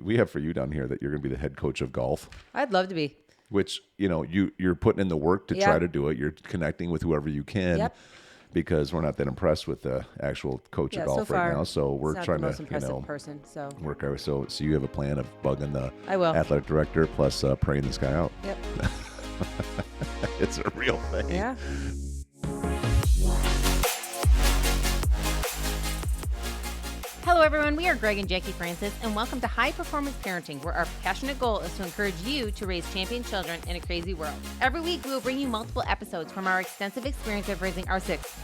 we have for you down here that you're going to be the head coach of golf, I'd love to be. which, you're putting in the work to try to do it. You're connecting with whoever you can because we're not that impressed with the actual coach of golf right now. So we're trying to, person. So work out. So you have a plan of bugging the athletic director plus praying this guy out. Yep. It's a real thing. Yeah. Hello, everyone. We are Greg and Jacquie Francis, and welcome to High Performance Parenting, where our passionate goal is to encourage you to raise champion children in a crazy world. Every week, we will bring you multiple episodes from our extensive experience of raising our six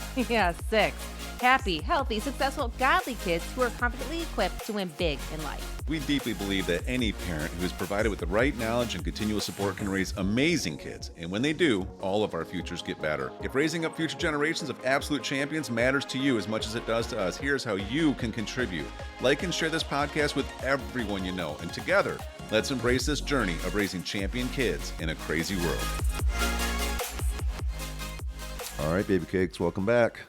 happy, healthy, successful, godly kids who are confidently equipped to win big in life. We deeply believe that any parent who is provided with the right knowledge and continual support can raise amazing kids. And when they do, all of our futures get better. If raising up future generations of absolute champions matters to you as much as it does to us, here's how you can contribute. Like and share this podcast with everyone you know. And together, let's embrace this journey of raising champion kids in a crazy world. All right, baby cakes, welcome back.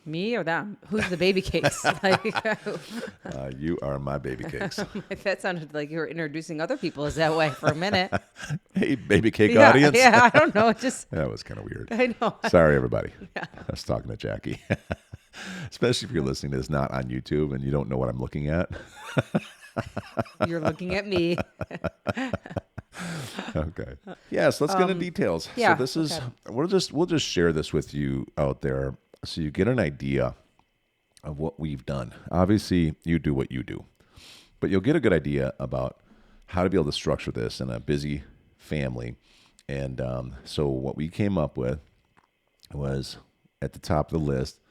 Me or them? Who's the baby cakes? You are my baby cakes. That sounded like you were introducing other people as that way for a minute. Hey, baby cake audience. Yeah, I don't know. That was kind of weird. I know. Sorry, everybody. I was talking to Jackie. Especially if you're listening to this not on YouTube and you don't know what I'm looking at. You're looking at me. Okay. Yes, let's get into details. Yeah, so this is we'll just share this with you out there so you get an idea of what we've done. Obviously, you do what you do, but you'll get a good idea about how to be able to structure this in a busy family. And so what we came up with was at the top of the list,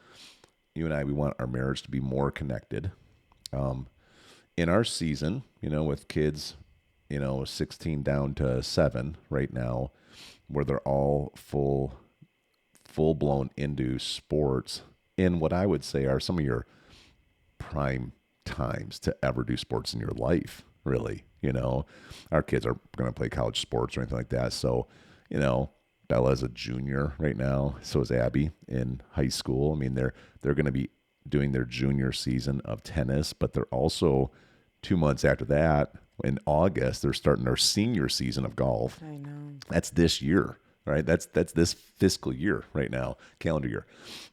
you and I, we want our marriage to be more connected. In our season, with kids, 16 down to 7 right now, where they're all full-blown into sports in what I would say are some of your prime times to ever do sports in your life, really. Our kids are going to play college sports or anything like that. So, Bella's a junior right now. So is Abby in high school. I mean, they're going to be doing their junior season of tennis, but they're also 2 months after that, in August, they're starting their senior season of golf. I know. That's this year, right? That's this fiscal year right now, calendar year.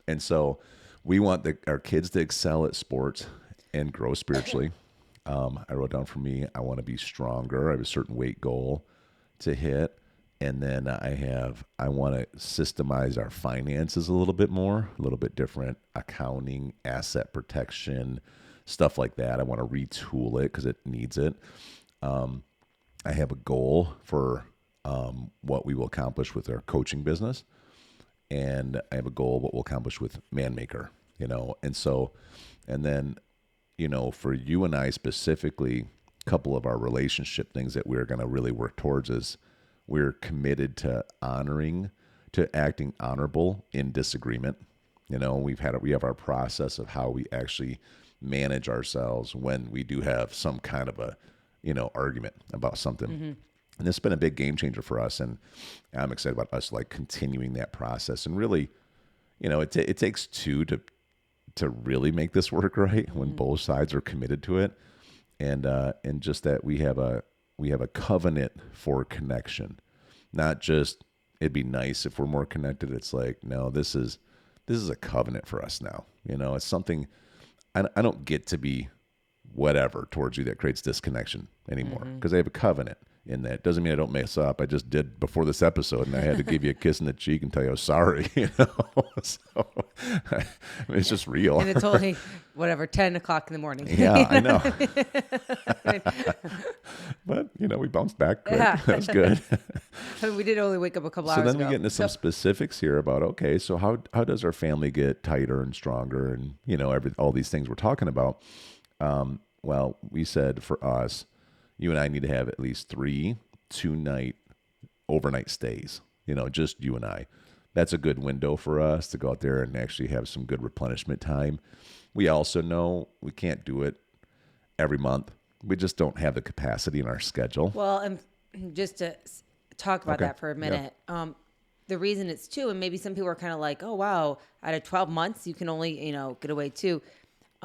And so we want our kids to excel at sports and grow spiritually. I wrote down for me, I want to be stronger. I have a certain weight goal to hit. And then I want to systemize our finances a little bit more, a little bit different accounting, asset protection, stuff like that. I want to retool it because it needs it. I have a goal for what we will accomplish with our coaching business. And I have a goal what we'll accomplish with ManMaker, and then, for you and I specifically, a couple of our relationship things that we're going to really work towards is we're committed to acting honorable in disagreement. We have our process of how we actually manage ourselves when we do have some kind of a, argument about something. Mm-hmm. And this has been a big game changer for us. And I'm excited about us continuing that process. And really, it takes two to really make this work right, when both sides are committed to it. And just that we have a covenant for connection, not just, it'd be nice if we're more connected. It's like, no, this is a covenant for us now. It's something I don't get to be whatever towards you that creates disconnection anymore, because I have a covenant in that. Doesn't mean I don't mess up. I just did before this episode, and I had to give you a kiss in the cheek and tell you I was sorry. So it's just real. And it's only 10 o'clock in the morning. Yeah, I know. But we bounced back quick. Yeah. That was good. We did only wake up a couple hours ago. So then we get into some specifics here about, okay, so how does our family get tighter and stronger, and all these things we're talking about. Well, we said for us, you and I need to have at least 3 2-night overnight stays, just you and I. That's a good window for us to go out there and actually have some good replenishment time. We also know we can't do it every month. We just don't have the capacity in our schedule. Well, and just to talk about that for a minute, the reason it's 2, and maybe some people are kind of like, oh, wow, out of 12 months, you can only, get away 2.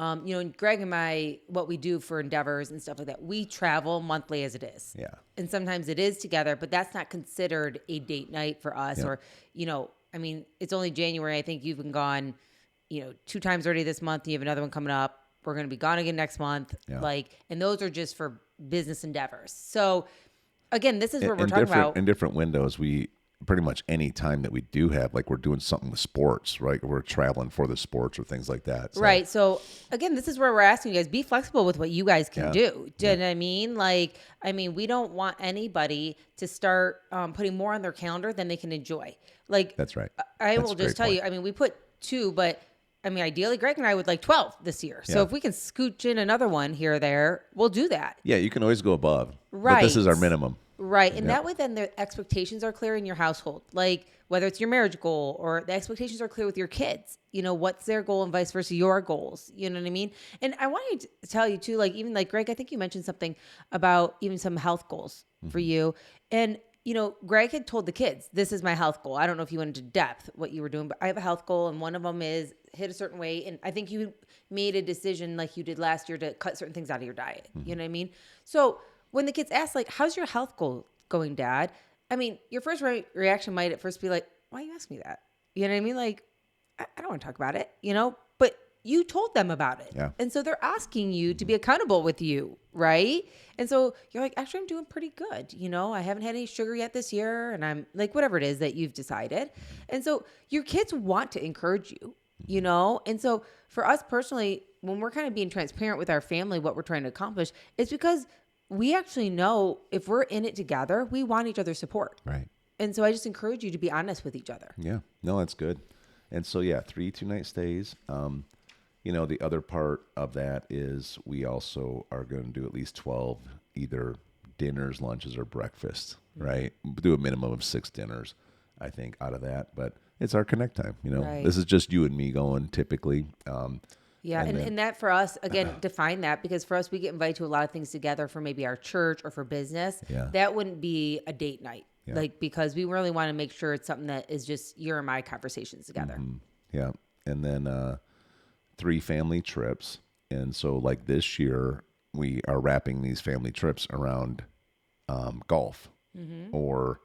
And Greg and I, what we do for endeavors and stuff like that, we travel monthly as it is. Yeah. And sometimes it is together, but that's not considered a date night for us. Or, it's only January. I think you've been gone, 2 times already this month. You have another one coming up. We're going to be gone again next month. Yeah. And those are just for business endeavors. So again, this is what we're talking about. In different windows, we pretty much any time that we do have, like we're doing something with sports, right? We're traveling for the sports or things like that. So. Right. So again, this is where we're asking you guys, be flexible with what you guys can do. Do you know what I mean? We don't want anybody to start putting more on their calendar than they can enjoy. That's right. I will just tell you, we put 2, but ideally Greg and I would like 12 this year. So if we can scooch in another one here or there, we'll do that. Yeah. You can always go above. Right. But this is our minimum. Right. And that way then the expectations are clear in your household. Like whether it's your marriage goal or the expectations are clear with your kids, what's their goal and vice versa, your goals, you know what I mean? And I wanted to tell you too, even Greg, I think you mentioned something about even some health goals for you. And, Greg had told the kids, this is my health goal. I don't know if you went into depth what you were doing, but I have a health goal. And one of them is hit a certain weight. And I think you made a decision like you did last year to cut certain things out of your diet. You know what I mean? So when the kids ask, how's your health goal going, Dad? Your first reaction might at first be like, why you ask me that? You know what I mean? I don't want to talk about it, but you told them about it. Yeah. And so they're asking you to be accountable with you, right? And so you're like, actually, I'm doing pretty good. I haven't had any sugar yet this year. And I'm whatever it is that you've decided. And so your kids want to encourage you, And so for us personally, when we're kind of being transparent with our family, what we're trying to accomplish, it's because we actually know if we're in it together, we want each other's support. Right. And so I just encourage you to be honest with each other. Yeah. No, that's good. And so, 3 2-night stays. The other part of that is we also are going to do at least 12 either dinners, lunches, or breakfast, right? Do a minimum of 6 dinners, I think, out of that. But it's our connect time, Right. This is just you and me going typically. Yeah, and that for us, again, define that, because for us, we get invited to a lot of things together for maybe our church or for business. Yeah. That wouldn't be a date night, because we really want to make sure it's something that is just your and my conversations together. Mm-hmm. Yeah, and then 3 family trips. And so this year, we are wrapping these family trips around golf or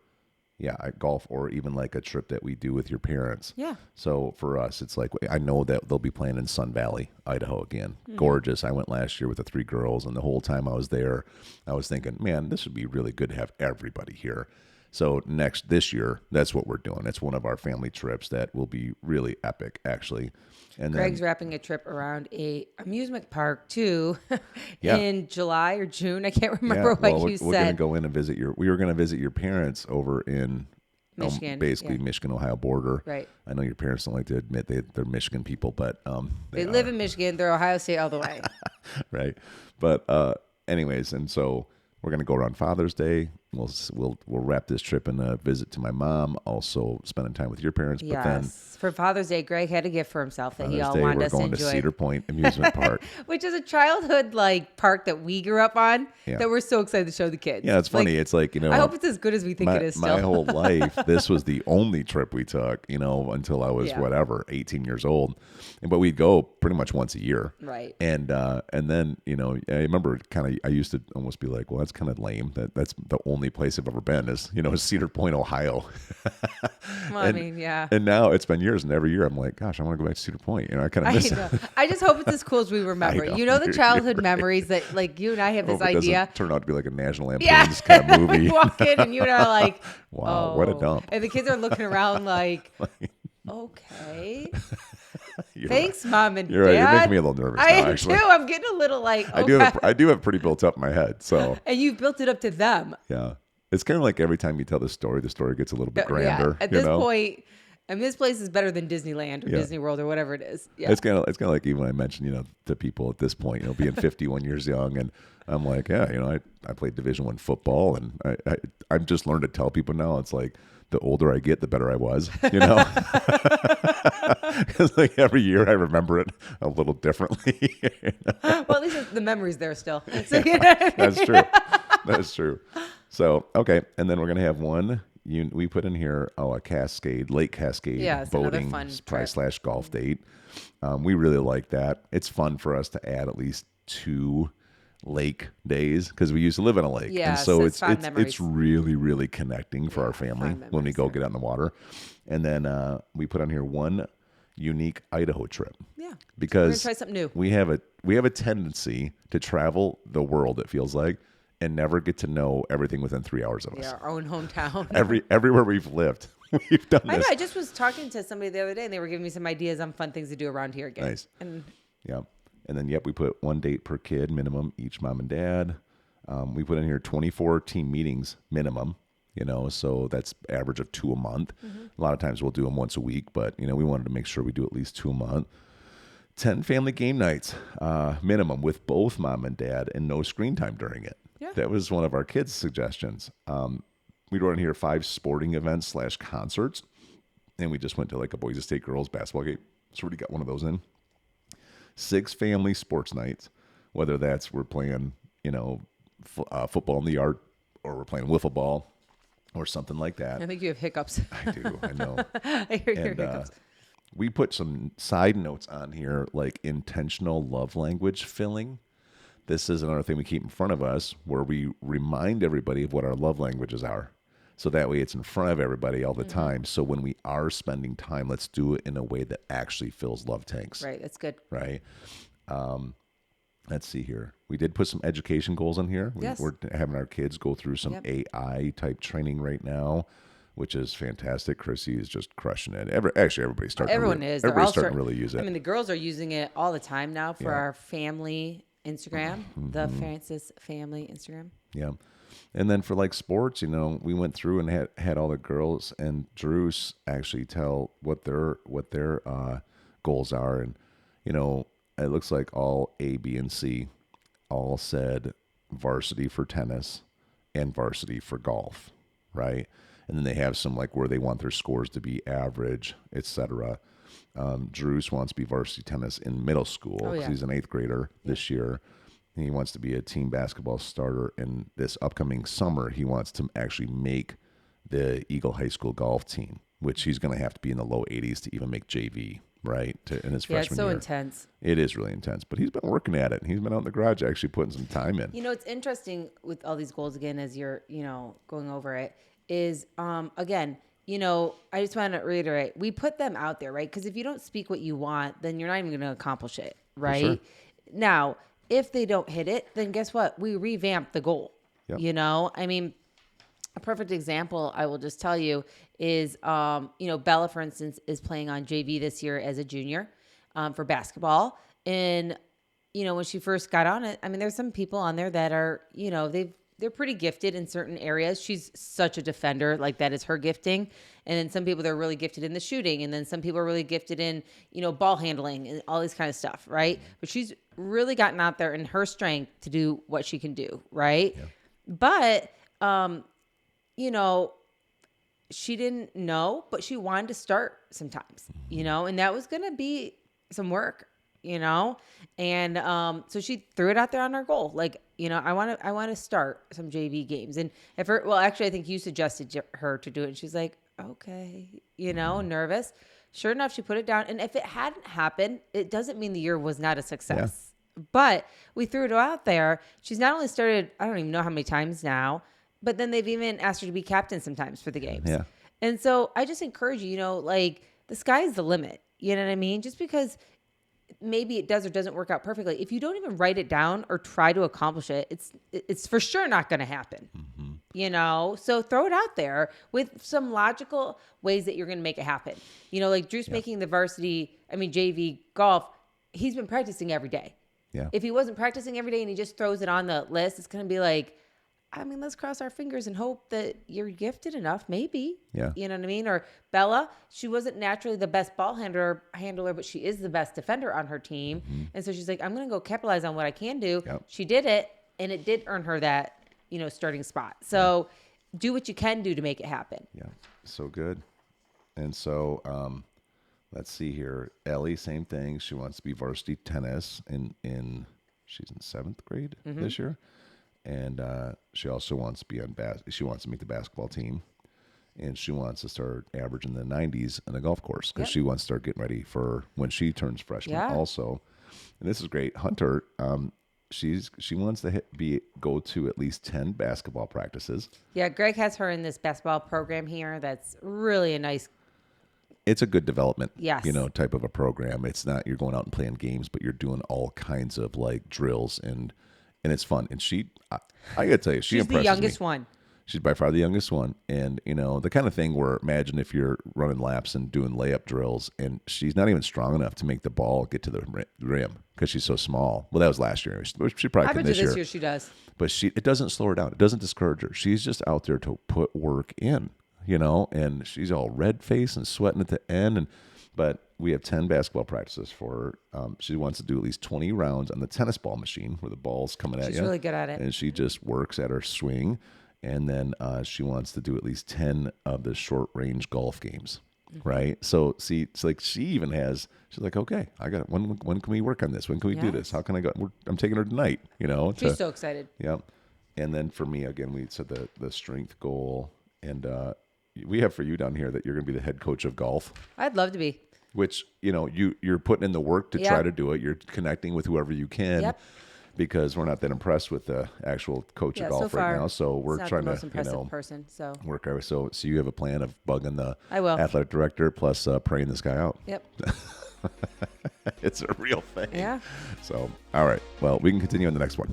golf, or even a trip that we do with your parents. Yeah. So for us, it's I know that they'll be playing in Sun Valley, Idaho again. Gorgeous. I went last year with the 3 girls, and the whole time I was there, I was thinking, man, this would be really good to have everybody here. So this year, that's what we're doing. It's one of our family trips that will be really epic, actually. And Greg's wrapping a trip around a amusement park too, in July or June. I can't remember what you said. We're going to go in and we were going to visit your parents over in Michigan, Michigan, Ohio border. Right. I know your parents don't like to admit they're Michigan people, but they live in Michigan. They're Ohio State all the way. Right. But anyways, and so we're going to go around Father's Day. We'll wrap this trip in a visit to my mom, also spending time with your parents. Yes. But then for Father's Day, Greg had a gift for himself that he all Day, wanted we're us to going enjoy. to Cedar Point Amusement Park, which is a childhood park that we grew up on that we're so excited to show the kids. Yeah, it's funny. It's I hope it's as good as we think it is still. My whole life, this was the only trip we took, until I was 18 years old. But we'd go pretty much once a year. Right. And then, I remember I used to almost be like, well, that's kind of lame. That's the only place I've ever been is Cedar Point, Ohio. Well, And now it's been years, and every year I'm like, gosh, I want to go back to Cedar Point. I kind of miss it. I just hope it's as cool as we remember. The childhood memories that you and I have this idea. It doesn't turn out to be like a National Lampoon's kind of movie. Walk in and you and I are like, wow, what a dump. And the kids are looking around like, okay. Thanks, Mom and Dad. You're right. You're making me a little nervous now, actually. I do. I'm getting a little like, I do have pretty built up in my head. So. And you've built it up to them. Yeah. It's kind of like every time you tell the story gets a little bit grander. Yeah. At this point, this place is better than Disneyland or Disney World or whatever it is. Yeah. It's kind of like even when I mentioned, to people at this point, being 51 years young, and I'm like, I played Division I football, and I've just learned to tell people now. It's like the older I get, the better I was, Because every year I remember it a little differently. Well, at least the memory's there still. So, That's true. That's true. So, okay. And then we're going to have one we put in here a Cascade, Lake Cascade Yeah, it's another boating fun slash golf date. We really like that. It's fun for us to add at least 2 lake days because we used to live on a lake, Yeah, and so so it's fond memories. it's really really connecting for our family fond when we memories go there. get out in the water. And then we put on here one unique Idaho trip. Yeah. Because We're gonna try something new. we have a tendency to travel the world, it feels like, and never get to know everything within 3 hours of us. Yeah, our own hometown. Everywhere we've lived, we've done I this. know. I just was talking to somebody the other day, and they were giving me some ideas on fun things to do around here again. Nice. And Yeah. And then, we put 1 date per kid minimum, each mom and dad. We put in here 24 team meetings minimum, so that's average of 2 a month. A lot of times we'll do them once a week, but, we wanted to make sure we do at least 2 a month. 10 family game nights minimum with both mom and dad and no screen time during it. Yeah. That was one of our kids' suggestions. We wrote in here 5 sporting events / concerts, and we just went to like a Boise State girls basketball game. So we already got one of those in. 6 family sports nights, whether that's we're playing, football in the yard or we're playing wiffle ball or something like that. I think you have hiccups. I do, I know. I hear your And hiccups. we put some side notes on here like intentional love language filling. This is another thing we keep in front of us where we remind everybody of what our love languages are. So that way it's in front of everybody all the time. So when we are spending time, let's do it in a way that actually fills love tanks. Right. That's good. Right. Let's see here. We did put some education goals in here. Yes. We're having our kids go through some AI type training right now, which is fantastic. Chrissy is just crushing it. Actually, everybody's starting. Everyone to is. They're Everybody's all starting to really use it. I mean, the girls are using it all the time now for Yeah. our family Instagram, the Francis family Instagram. Yeah. And then for like sports, we went through and had all the girls and Drews actually tell what their goals are. And, it looks like all A, B, and C all said varsity for tennis and varsity for golf, right? And then they have some like where they want their scores to be average, etc. Drews wants to be varsity tennis in middle school because he's an 8th grader this year. He wants to be a team basketball starter. And this upcoming summer, he wants to actually make the Eagle High School golf team, which he's going to have to be in the low 80s to even make JV, right? In his freshman Yeah, it's so year. intense. It is really intense, but he's been working at it. He's been out in the garage actually putting some time in. It's interesting with all these goals again, as you're, going over it is, again, I just want to reiterate, we put them out there, right? Because if you don't speak what you want, then you're not even going to accomplish it, right? sure. Now, if they don't hit it, then guess what? We revamp the goal. Yep. I mean, a perfect example I will just tell you is, Bella, for instance, is playing on JV this year as a junior for basketball. And, when she first got on it, I mean, there's some people on there that are, they're pretty gifted in certain areas. She's such a defender, like that is her gifting. And then some people they're really gifted in the shooting, and then some people are really gifted in, ball handling and all this kind of stuff, right? But she's really gotten out there in her strength to do what she can do, right? Yeah. But she didn't know, but she wanted to start sometimes, and that was going to be some work, and so she threw it out there on her goal. Like, I want to start some JV games. And actually, I think you suggested her to do it. And she's like, okay, nervous. Sure enough, she put it down. And if it hadn't happened, it doesn't mean the year was not a success. Yeah. But we threw it out there. She's not only started, I don't even know how many times now, but then they've even asked her to be captain sometimes for the games. Yeah. And so I just encourage you, like the sky's the limit. You know what I mean? Just because maybe it does or doesn't work out perfectly, if you don't even write it down or try to accomplish it, it's for sure not going to happen. So throw it out there with some logical ways that you're going to make it happen. Like Drew's making the JV golf, he's been practicing every day. Yeah. If he wasn't practicing every day and he just throws it on the list, it's going to be like, let's cross our fingers and hope that you're gifted enough, maybe. Yeah. You know what I mean? Or Bella, she wasn't naturally the best ball handler, but she is the best defender on her team. Mm-hmm. And so she's like, I'm going to go capitalize on what I can do. Yep. She did it, and it did earn her that, starting spot. So do what you can do to make it happen. Yeah, so good. And so let's see here. Ellie, same thing. She wants to be varsity tennis she's in 7th grade this year. And she also wants to be she wants to make the basketball team. and she wants to start averaging the 90s on the golf course because Yep. she wants to start getting ready for when she turns freshman Yeah. also. And this is great. Hunter, she wants to go to at least 10 basketball practices. Yeah, Greg has her in this basketball program here. That's really a nice. It's a good development, Yes. type of a program. It's not you're going out and playing games, but you're doing all kinds of like drills and it's fun. And I gotta tell you, she She's the impresses youngest me. one. She's by far the youngest one. And, the kind of thing where imagine if you're running laps and doing layup drills and she's not even strong enough to make the ball get to the rim because she's so small. Well, that was last year. She probably I can bet you this year. this year she does. But it doesn't slow her down. It doesn't discourage her. She's just out there to put work in, and she's all red faced and sweating at the end. But we have 10 basketball practices for her. She wants to do at least 20 rounds on the tennis ball machine where the ball's coming at you. She's really good at it. And she just works at her swing. And then she wants to do at least 10 of the short range golf games. Mm-hmm. Right. So see, it's like she's like, okay, I got it. When can we work on this? When can we do this? How can I go? I'm taking her tonight, She's so excited. Yep. And then for me, again, we said the strength goal. And we have for you down here that you're going to be the head coach of golf, I'd love to be. which, you're putting in the work to try to do it. You're connecting with whoever you can. Yep. Because we're not that impressed with the actual coach of golf so far, right now. So we're it's not trying the most to, impressive person. So work our way. So you have a plan of bugging the I will. athletic director plus praying this guy out. Yep. It's a real thing. Yeah. So, all right. Well, we can continue on the next one.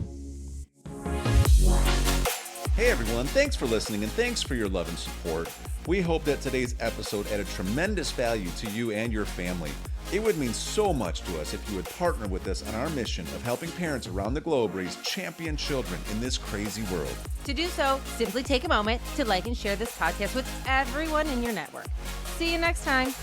Hey everyone, thanks for listening and thanks for your love and support. We hope that today's episode added tremendous value to you and your family. It would mean so much to us if you would partner with us on our mission of helping parents around the globe raise champion children in this crazy world. To do so, simply take a moment to like and share this podcast with everyone in your network. See you next time.